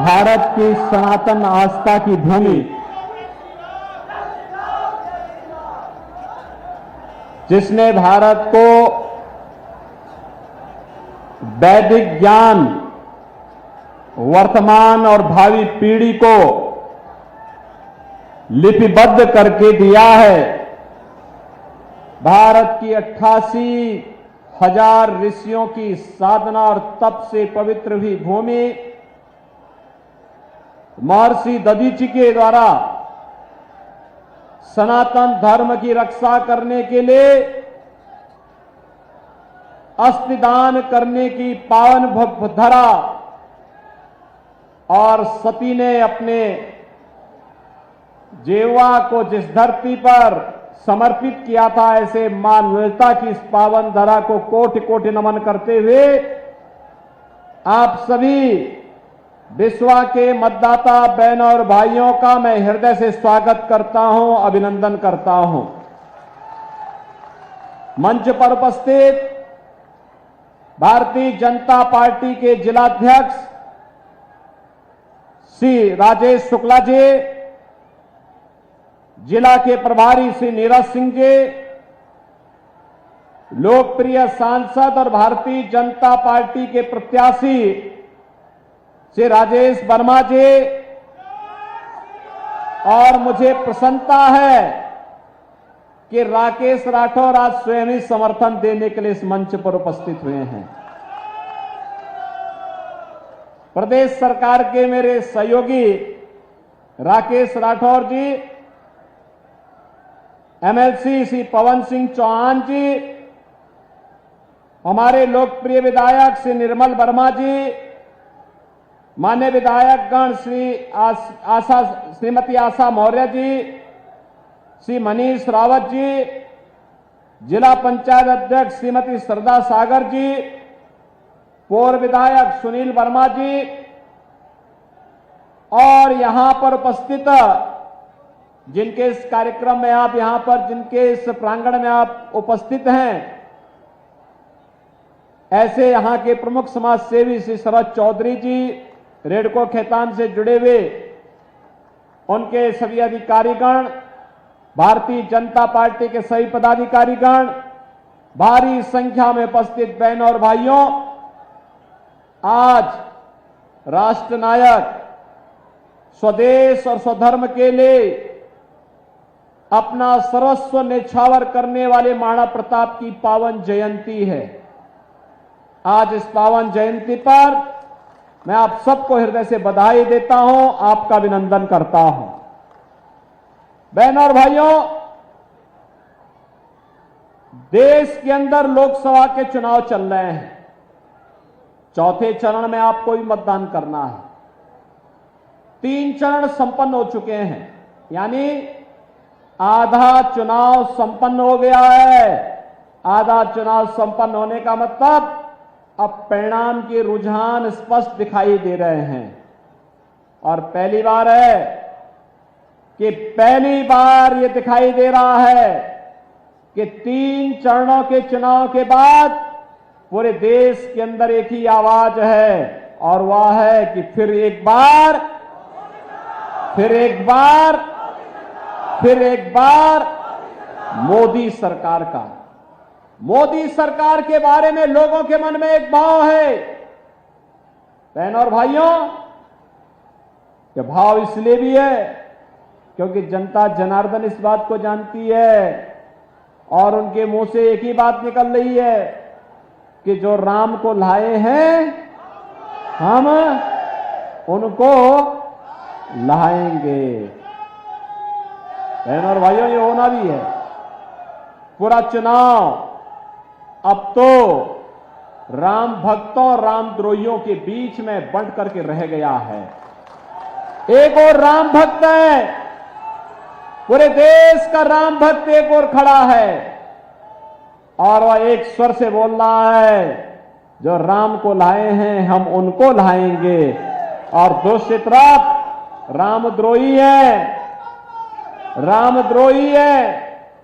भारत की सनातन आस्था की भूमि, जिसने भारत को वैदिक ज्ञान वर्तमान और भावी पीढ़ी को लिपिबद्ध करके दिया है। भारत की 88,000 ऋषियों की साधना और तप से पवित्र हुई भूमि महर्षि दधीचि के द्वारा सनातन धर्म की रक्षा करने के लिए अस्थिदान करने की पावन धरा और सती ने अपने जीवा को जिस धरती पर समर्पित किया था, ऐसे मां ललिता की इस पावन धरा को कोटि कोटि नमन करते हुए आप सभी विश्वा के मतदाता बहनों और भाइयों का मैं हृदय से स्वागत करता हूं, अभिनंदन करता हूं। मंच पर उपस्थित भारतीय जनता पार्टी के जिलाध्यक्ष श्री राजेश शुक्ला जी, जिला के प्रभारी श्री नीरज सिंह जी, लोकप्रिय सांसद और भारतीय जनता पार्टी के प्रत्याशी श्री राजेश वर्मा जी, और मुझे प्रसन्नता है कि राकेश राठौर आज स्वयं ही समर्थन देने के लिए इस मंच पर उपस्थित हुए हैं। प्रदेश सरकार के मेरे सहयोगी राकेश राठौर जी, एमएलसी श्री पवन सिंह चौहान जी, हमारे लोकप्रिय विधायक श्री निर्मल वर्मा जी, माननीय विधायकगण श्रीमती आशा मौर्य जी, श्री मनीष रावत जी, जिला पंचायत अध्यक्ष श्रीमती श्रद्धा सागर जी, पूर्व विधायक सुनील वर्मा जी, और यहां पर उपस्थित जिनके इस कार्यक्रम में आप यहां पर जिनके इस प्रांगण में आप उपस्थित हैं, ऐसे यहां के प्रमुख समाज सेवी श्री शरद चौधरी जी, रेडको खैतान से जुड़े हुए उनके सभी अधिकारीगण, भारतीय जनता पार्टी के सभी पदाधिकारीगण, भारी संख्या में उपस्थित बहनों और भाइयों, आज राष्ट्र नायक स्वदेश और स्वधर्म के लिए अपना सर्वस्व न्यौछावर करने वाले महाराणा प्रताप की पावन जयंती है। आज इस पावन जयंती पर मैं आप सबको हृदय से बधाई देता हूं, आपका अभिनंदन करता हूं। बहनों और भाइयों, देश के अंदर लोकसभा के चुनाव चल रहे हैं। चौथे चरण में आपको भी मतदान करना है। 3 चरण संपन्न हो चुके हैं, यानी आधा चुनाव संपन्न हो गया है। आधा चुनाव संपन्न होने का मतलब अब परिणाम के रुझान स्पष्ट दिखाई दे रहे हैं। और पहली बार है कि पहली बार यह दिखाई दे रहा है कि 3 चरणों के चुनाव के बाद पूरे देश के अंदर एक ही आवाज है, और वह है कि फिर एक बार मोदी सरकार का। मोदी सरकार के बारे में लोगों के मन में एक भाव है। बहनों और भाइयों, यह भाव इसलिए भी है क्योंकि जनता जनार्दन इस बात को जानती है और उनके मुंह से एक ही बात निकल रही है कि जो राम को लाए हैं हम उनको लाएंगे। बहनों और भाइयों, ये होना भी है। पूरा चुनाव अब तो राम भक्तों और रामद्रोहियों के बीच में बंट करके रह गया है। एक और राम भक्त है, पूरे देश का राम भक्त एक और खड़ा है और वह एक स्वर से बोल रहा है, जो राम को लाए हैं हम उनको लाएंगे। और दूसरी तरफ रामद्रोही है,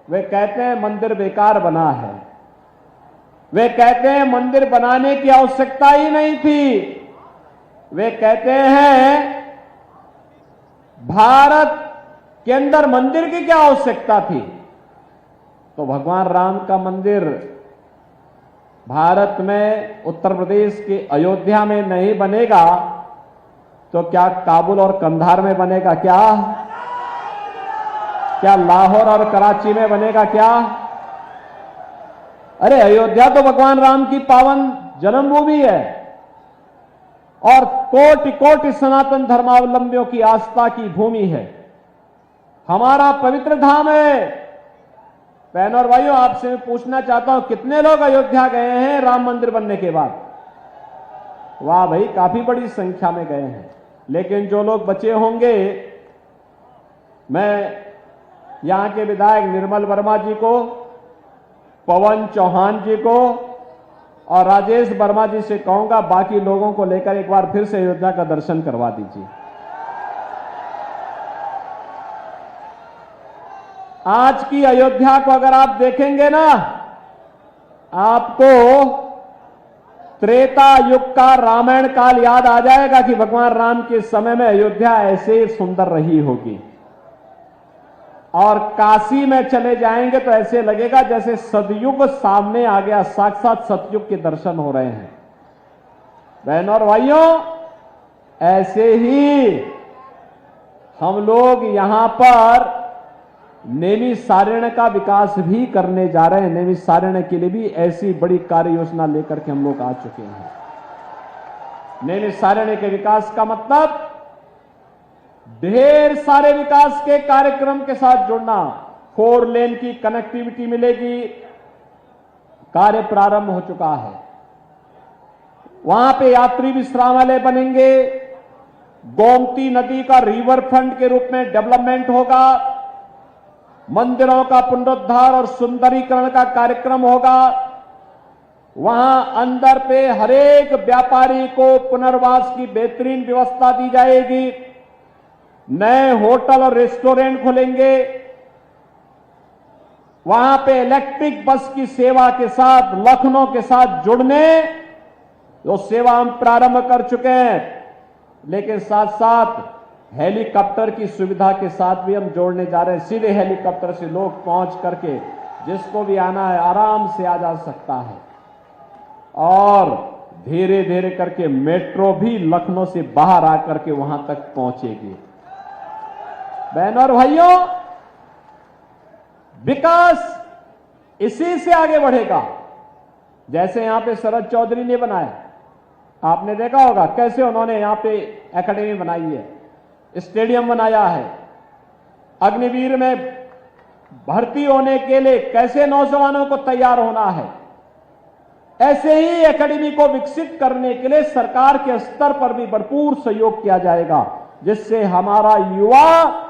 वे कहते हैं मंदिर बेकार बना है, वे कहते हैं मंदिर बनाने की आवश्यकता ही नहीं थी, वे कहते हैं भारत के अंदर मंदिर की क्या आवश्यकता थी? तो भगवान राम का मंदिर भारत में उत्तर प्रदेश के अयोध्या में नहीं बनेगा तो क्या काबुल और कंधार में बनेगा? क्या लाहौर और कराची में बनेगा? क्या अरे अयोध्या तो भगवान राम की पावन जन्मभूमि है और कोटि कोटि सनातन धर्मावलंबियों की आस्था की भूमि है, हमारा पवित्र धाम है। बहनों और भाइयों, आपसे मैं पूछना चाहता हूं, कितने लोग अयोध्या गए हैं राम मंदिर बनने के बाद? वाह भाई, काफी बड़ी संख्या में गए हैं। लेकिन जो लोग बचे होंगे, मैं यहां के विधायक निर्मल वर्मा जी को, पवन चौहान जी को और राजेश वर्मा जी से कहूंगा, बाकी लोगों को लेकर एक बार फिर से अयोध्या का दर्शन करवा दीजिए। आज की अयोध्या को अगर आप देखेंगे ना, आपको त्रेता युग का रामायण काल याद आ जाएगा कि भगवान राम के समय में अयोध्या ऐसे सुंदर रही होगी। और काशी में चले जाएंगे तो ऐसे लगेगा जैसे सतयुग सामने आ गया, साक्षात सतयुग के दर्शन हो रहे हैं। बहनों और भाइयों, ऐसे ही हम लोग यहां पर नैमिषारण्य का विकास भी करने जा रहे हैं। नैमिषारण्य के लिए भी ऐसी बड़ी कार्य योजना लेकर के हम लोग आ चुके हैं। नैमिषारण्य के विकास का मतलब ढेर सारे विकास के कार्यक्रम के साथ जुड़ना। 4 लेन की कनेक्टिविटी मिलेगी, कार्य प्रारंभ हो चुका है। वहां पे यात्री विश्रामालय बनेंगे, गोमती नदी का रिवर फ्रंट के रूप में डेवलपमेंट होगा, मंदिरों का पुनरुद्धार और सुंदरीकरण का कार्यक्रम होगा। वहां अंदर पे हरेक व्यापारी को पुनर्वास की बेहतरीन व्यवस्था दी जाएगी। नए होटल और रेस्टोरेंट खुलेंगे। वहां पे इलेक्ट्रिक बस की सेवा के साथ लखनऊ के साथ जुड़ने जो सेवा हम प्रारंभ कर चुके हैं, लेकिन साथ साथ हेलीकॉप्टर की सुविधा के साथ भी हम जोड़ने जा रहे हैं। सीधे हेलीकॉप्टर से लोग पहुंच करके जिसको भी आना है आराम से आ जा सकता है। और धीरे धीरे करके मेट्रो भी लखनऊ से बाहर आकर के वहां तक पहुंचेगी। बहनों और भाइयों, विकास इसी से आगे बढ़ेगा। जैसे यहां पे शरद चौधरी ने बनाया, आपने देखा होगा कैसे उन्होंने यहां पे एकेडमी बनाई है, स्टेडियम बनाया है। अग्निवीर में भर्ती होने के लिए कैसे नौजवानों को तैयार होना है, ऐसे ही एकेडमी को विकसित करने के लिए सरकार के स्तर पर भी भरपूर सहयोग किया जाएगा, जिससे हमारा युवा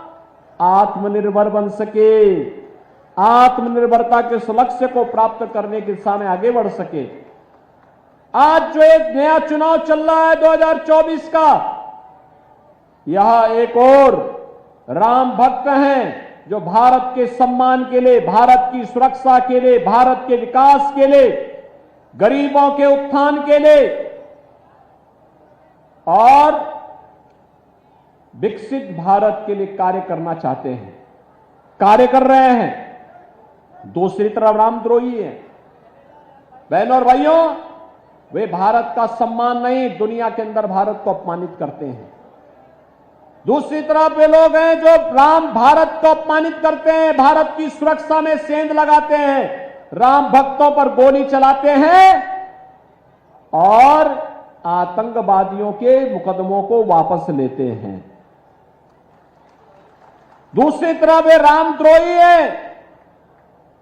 आत्मनिर्भर बन सके, आत्मनिर्भरता के इस लक्ष्य को प्राप्त करने की दिशा में आगे बढ़ सके। आज जो एक नया चुनाव चल रहा है 2024 का, यह एक और राम भक्त हैं जो भारत के सम्मान के लिए, भारत की सुरक्षा के लिए, भारत के विकास के लिए, गरीबों के उत्थान के लिए और विकसित भारत के लिए कार्य करना चाहते हैं, कार्य कर रहे हैं। दूसरी तरफ रामद्रोही है। बहनों और भाइयों, वे भारत का सम्मान नहीं, दुनिया के अंदर भारत को अपमानित करते हैं। दूसरी तरफ वे लोग हैं जो भारत को अपमानित करते हैं, भारत की सुरक्षा में सेंध लगाते हैं, राम भक्तों पर गोली चलाते हैं और आतंकवादियों के मुकदमों को वापस लेते हैं। दूसरी तरफ वे रामद्रोही हैं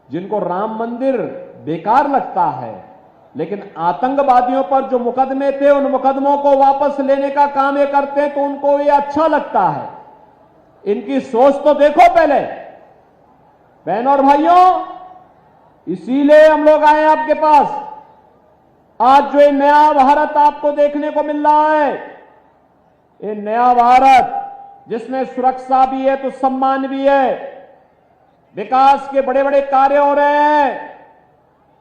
जिनको राम मंदिर बेकार लगता है, लेकिन आतंकवादियों पर जो मुकदमे थे उन मुकदमों को वापस लेने का काम ये करते हैं तो उनको ये अच्छा लगता है। इनकी सोच तो देखो पहले। बहनों और भाइयों, इसीलिए हम लोग आए आपके पास। आज जो ये नया भारत आपको देखने को मिल रहा है, ये नया भारत जिसमें सुरक्षा भी है तो सम्मान भी है, विकास के बड़े बड़े कार्य हो रहे हैं,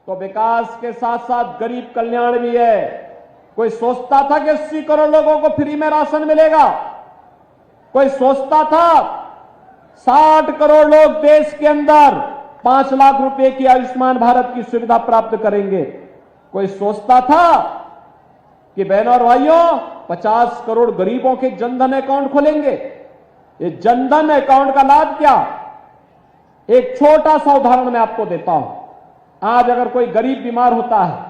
तो विकास के साथ साथ गरीब कल्याण भी है। कोई सोचता था कि 80 करोड़ लोगों को फ्री में राशन मिलेगा? कोई सोचता था 60 करोड़ लोग देश के अंदर 5 लाख रुपए की आयुष्मान भारत की सुविधा प्राप्त करेंगे? कोई सोचता था कि बहनों और भाइयों 50 करोड़ गरीबों के जनधन अकाउंट खोलेंगे? ये जनधन अकाउंट का लाभ क्या? एक छोटा सा उदाहरण मैं आपको देता हूं। आज अगर कोई गरीब बीमार होता है,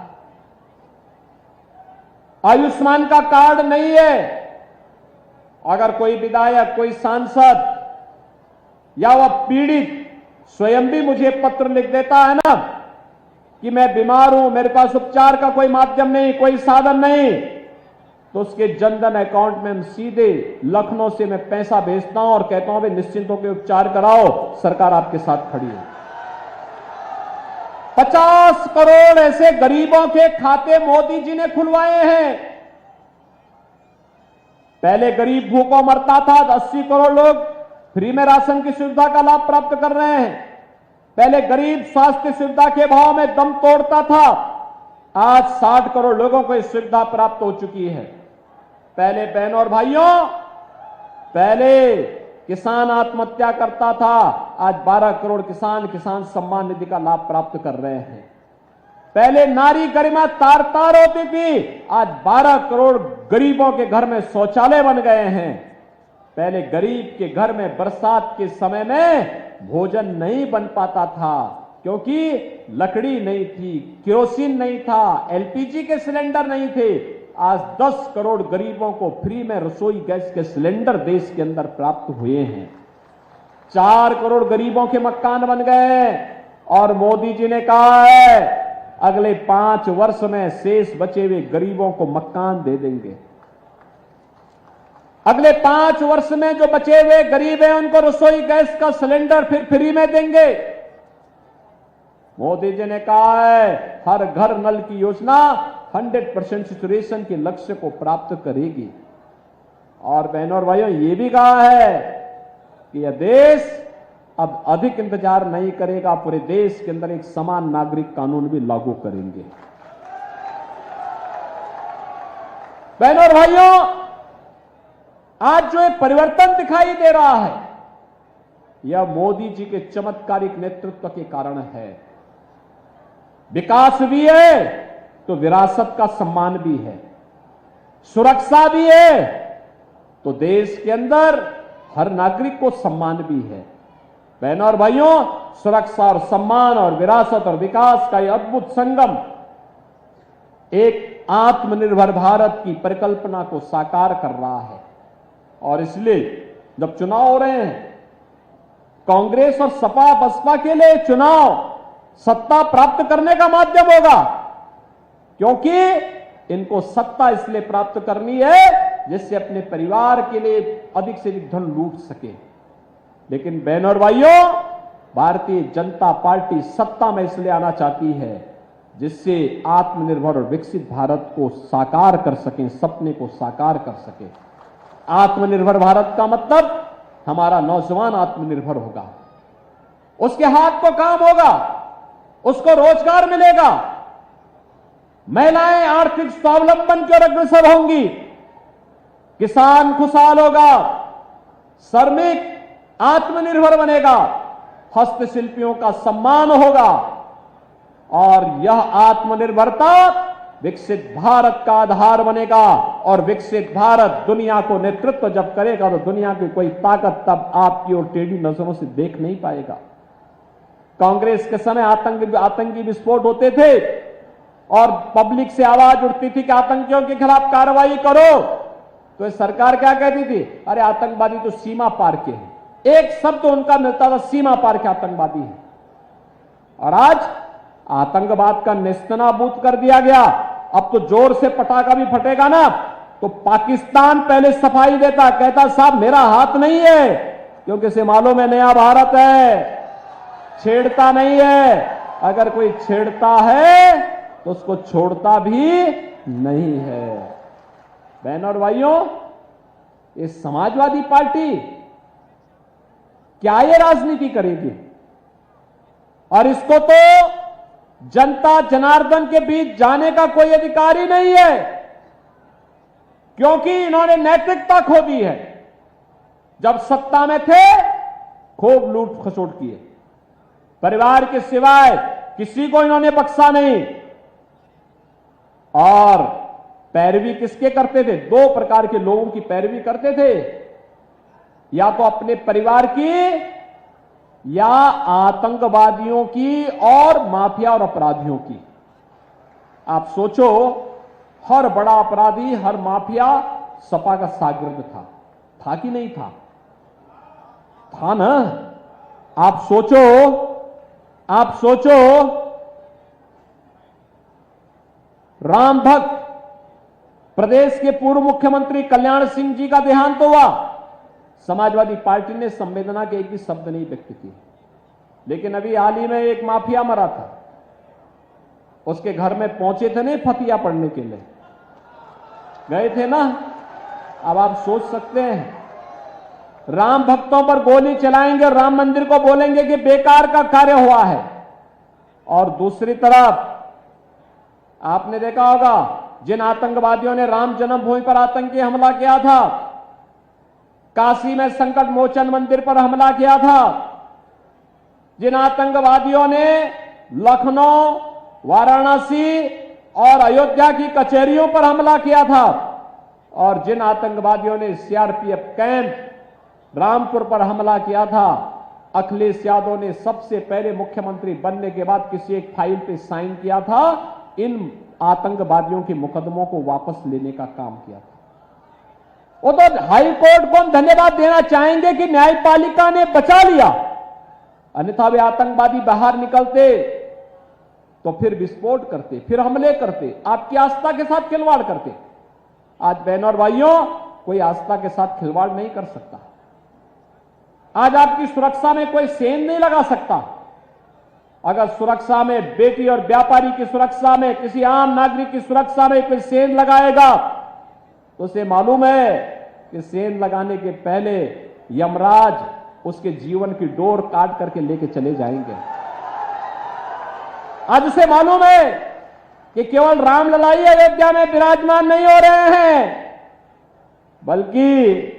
आयुष्मान का कार्ड नहीं है, अगर कोई विधायक, कोई सांसद या वह पीड़ित स्वयं भी मुझे पत्र लिख देता है ना कि मैं बीमार हूं, मेरे पास उपचार का कोई माध्यम नहीं, कोई साधन नहीं, तो उसके जनधन अकाउंट में हम सीधे लखनऊ से मैं पैसा भेजता हूं और कहता हूं भाई निश्चिंत होकर उपचार कराओ, सरकार आपके साथ खड़ी है। 50 करोड़ ऐसे गरीबों के खाते मोदी जी ने खुलवाए हैं। पहले गरीब भूखों मरता था, 80 करोड़ लोग फ्री में राशन की सुविधा का लाभ प्राप्त कर रहे हैं। पहले गरीब स्वास्थ्य सुविधा के भाव में दम तोड़ता था, आज 60 करोड़ लोगों को इस सुविधा प्राप्त हो चुकी है। पहले बहनों और भाइयों, पहले किसान आत्महत्या करता था, आज 12 करोड़ किसान सम्मान निधि का लाभ प्राप्त कर रहे हैं। पहले नारी गरिमा तार तार होती थी, आज 12 करोड़ गरीबों के घर में शौचालय बन गए हैं। पहले गरीब के घर में बरसात के समय में भोजन नहीं बन पाता था क्योंकि लकड़ी नहीं थी, केरोसिन नहीं था, एलपीजी के सिलेंडर नहीं थे। आज 10 करोड़ गरीबों को फ्री में रसोई गैस के सिलेंडर देश के अंदर प्राप्त हुए हैं। 4 करोड़ गरीबों के मकान बन गए और मोदी जी ने कहा है अगले 5 वर्ष में शेष बचे हुए गरीबों को मकान दे देंगे। अगले 5 वर्ष में जो बचे हुए गरीब हैं उनको रसोई गैस का सिलेंडर फिर फ्री में देंगे। मोदी जी ने कहा है हर घर नल की योजना 100% सैचुरेशन के लक्ष्य को प्राप्त करेगी। और बहनों और भाइयों ये भी कहा है कि यह देश अब अधिक इंतजार नहीं करेगा, पूरे देश के अंदर एक समान नागरिक कानून भी लागू करेंगे। बहनों और भाइयों, आज जो एक परिवर्तन दिखाई दे रहा है यह मोदी जी के चमत्कारिक नेतृत्व के कारण है। विकास भी है तो विरासत का सम्मान भी है, सुरक्षा भी है तो देश के अंदर हर नागरिक को सम्मान भी है। बहनों और भाइयों, सुरक्षा और सम्मान और विरासत और विकास का यह अद्भुत संगम एक आत्मनिर्भर भारत की परिकल्पना को साकार कर रहा है। और इसलिए जब चुनाव हो रहे हैं, कांग्रेस और सपा बसपा के लिए चुनाव सत्ता प्राप्त करने का माध्यम होगा, क्योंकि इनको सत्ता इसलिए प्राप्त करनी है जिससे अपने परिवार के लिए अधिक से अधिक धन लूट सके। लेकिन बहनों और भाइयों, भारतीय जनता पार्टी सत्ता में इसलिए आना चाहती है जिससे आत्मनिर्भर और विकसित भारत को साकार कर सकें, सपने को साकार कर सके। आत्मनिर्भर भारत का मतलब हमारा नौजवान आत्मनिर्भर होगा, उसके हाथ को काम होगा, उसको रोजगार मिलेगा, महिलाएं आर्थिक स्वावलंबन की ओर अग्रसर होंगी, किसान खुशहाल होगा, श्रमिक आत्मनिर्भर बनेगा, हस्तशिल्पियों का सम्मान होगा और यह आत्मनिर्भरता विकसित भारत का आधार बनेगा। और विकसित भारत दुनिया को नेतृत्व जब करेगा तो दुनिया की कोई ताकत तब आपकी और टेढ़ी नजरों से देख नहीं पाएगा। कांग्रेस के समय आतंकी विस्फोट होते थे और पब्लिक से आवाज उठती थी कि आतंकियों के खिलाफ कार्रवाई करो, तो सरकार क्या कहती थी, अरे आतंकवादी तो सीमा पार के हैं। एक शब्द उनका मिलता था, सीमा पार के आतंकवादी हैं। और आज आतंकवाद का नेस्तनाबूद कर दिया गया। अब तो जोर से पटाखा भी फटेगा ना तो पाकिस्तान पहले सफाई देता, कहता साहब मेरा हाथ नहीं है, क्योंकि इसे मालूम है नया भारत है, छेड़ता नहीं है। अगर कोई छेड़ता है तो उसको छोड़ता भी नहीं है। बहनों और भाइयों, ये समाजवादी पार्टी क्या ये राजनीति करेगी? और इसको तो जनता जनार्दन के बीच जाने का कोई अधिकार ही नहीं है। क्योंकि इन्होंने नैतिकता खो दी है। जब सत्ता में थे खूब लूट खसोट किए, परिवार के सिवाय किसी को इन्होंने बख्शा नहीं। और पैरवी किसके करते थे? दो प्रकार के लोगों की पैरवी करते थे, या तो अपने परिवार की या आतंकवादियों की और माफिया और अपराधियों की। आप सोचो, हर बड़ा अपराधी, हर माफिया सपा का शागिर्द था कि नहीं था? था ना। आप सोचो राम भक्त प्रदेश के पूर्व मुख्यमंत्री कल्याण सिंह जी का देहांत हुआ, समाजवादी पार्टी ने संवेदना के एक भी शब्द नहीं व्यक्त किए। लेकिन अभी हाल ही में एक माफिया मरा था, उसके घर में पहुंचे थे नहीं फतिया पढ़ने के लिए, गए थे ना। अब आप सोच सकते हैं, राम भक्तों पर गोली चलाएंगे और राम मंदिर को बोलेंगे कि बेकार का कार्य हुआ है। और दूसरी तरफ आपने देखा होगा, जिन आतंकवादियों ने राम जन्मभूमि पर आतंकी हमला किया था, काशी में संकट मोचन मंदिर पर हमला किया था, जिन आतंकवादियों ने लखनऊ, वाराणसी और अयोध्या की कचहरियों पर हमला किया था, और जिन आतंकवादियों ने सीआरपीएफ कैंप रामपुर पर हमला किया था, अखिलेश यादव ने सबसे पहले मुख्यमंत्री बनने के बाद किसी एक फाइल पे साइन किया था, इन आतंकवादियों के मुकदमों को वापस लेने का काम किया था। वो तो हाई कोर्ट को हम धन्यवाद देना चाहेंगे कि न्यायपालिका ने बचा लिया, अन्यथा वे आतंकवादी बाहर निकलते तो फिर विस्फोट करते, फिर हमले करते, आपकी आस्था के साथ खिलवाड़ करते। आज बहनों और भाइयों, कोई आस्था के साथ खिलवाड़ नहीं कर सकता। आज आपकी सुरक्षा में कोई सेंध नहीं लगा सकता। अगर सुरक्षा में, बेटी और व्यापारी की सुरक्षा में, किसी आम नागरिक की सुरक्षा में कोई सेंध लगाएगा तो उसे मालूम है कि सेंध लगाने के पहले यमराज उसके जीवन की डोर काट करके लेके चले जाएंगे। आज उसे मालूम है कि केवल राम ललाई अयोध्या में विराजमान नहीं हो रहे हैं, बल्कि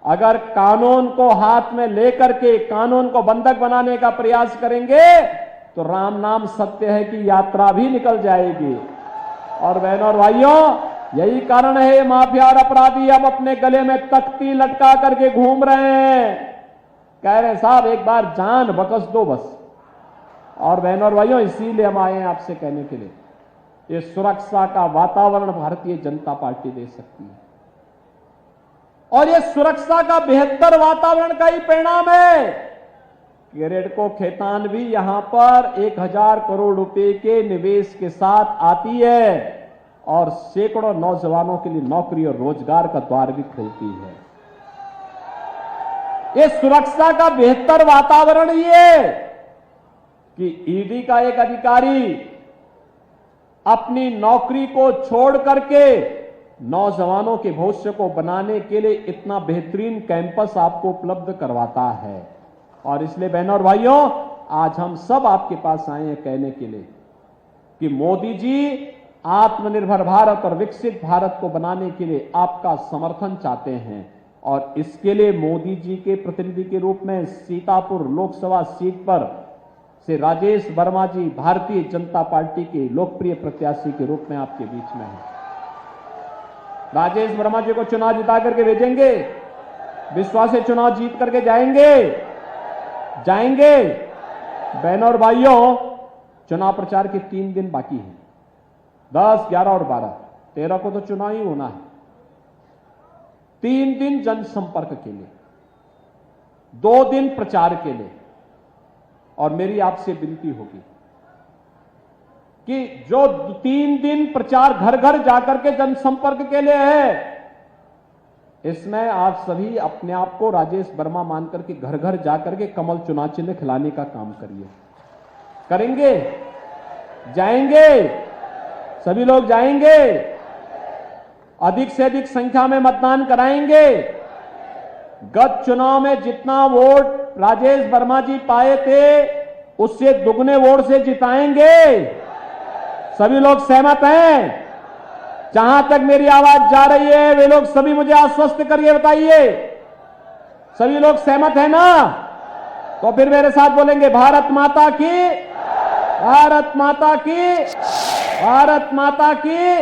अगर कानून को हाथ में लेकर के कानून को बंधक बनाने का प्रयास करेंगे तो राम नाम सत्य है कि यात्रा भी निकल जाएगी। और बहनों और भाइयों, यही कारण है माफिया और अपराधी अब अपने गले में तख्ती लटका करके घूम रहे हैं, कह रहे साहब एक बार जान बख्श दो बस। और बहनों और भाइयों, इसीलिए हम आए हैं आपसे कहने के लिए, ये सुरक्षा का वातावरण भारतीय जनता पार्टी दे सकती है, और ये सुरक्षा का बेहतर वातावरण का ही परिणाम है कि रेडको खेतान भी यहां पर 1000 करोड़ रुपए के निवेश के साथ आती है और सैकड़ों नौजवानों के लिए नौकरी और रोजगार का द्वार भी खोलती है। ये सुरक्षा का बेहतर वातावरण ये कि ईडी का एक अधिकारी अपनी नौकरी को छोड़ करके नौजवानों के भविष्य को बनाने के लिए इतना बेहतरीन कैंपस आपको उपलब्ध करवाता है। और इसलिए बहनों और भाइयों, आज हम सब आपके पास आए हैं कहने के लिए कि मोदी जी आत्मनिर्भर भारत और विकसित भारत को बनाने के लिए आपका समर्थन चाहते हैं, और इसके लिए मोदी जी के प्रतिनिधि के रूप में सीतापुर लोकसभा सीट पर से राजेश वर्मा जी भारतीय जनता पार्टी के लोकप्रिय प्रत्याशी के रूप में आपके बीच में हैं। राजेश वर्मा जी को चुनाव जिता करके भेजेंगे, विश्वास से चुनाव जीत करके जाएंगे। बहनों और भाइयों, चुनाव प्रचार के 3 दिन बाकी हैं, 10, 11 और 12, 13 को तो चुनाव ही होना है। 3 दिन जनसंपर्क के लिए, 2 दिन प्रचार के लिए, और मेरी आपसे विनती होगी कि जो 3 दिन प्रचार घर घर जाकर के जनसंपर्क के लिए है, इसमें आप सभी अपने आप को राजेश वर्मा मानकर के घर घर जाकर के कमल चुनाव चिन्ह खिलाने का काम करिए। करेंगे? जाएंगे? सभी लोग जाएंगे? अधिक से अधिक संख्या में मतदान कराएंगे। गत चुनाव में जितना वोट राजेश वर्मा जी पाए थे उससे दुगने वोट से जिताएंगे। सभी लोग सहमत हैं? जहां तक मेरी आवाज जा रही है वे लोग सभी मुझे आश्वस्त करके बताइए, सभी लोग सहमत है ना? तो फिर मेरे साथ बोलेंगे भारत माता की, भारत माता की, भारत माता की।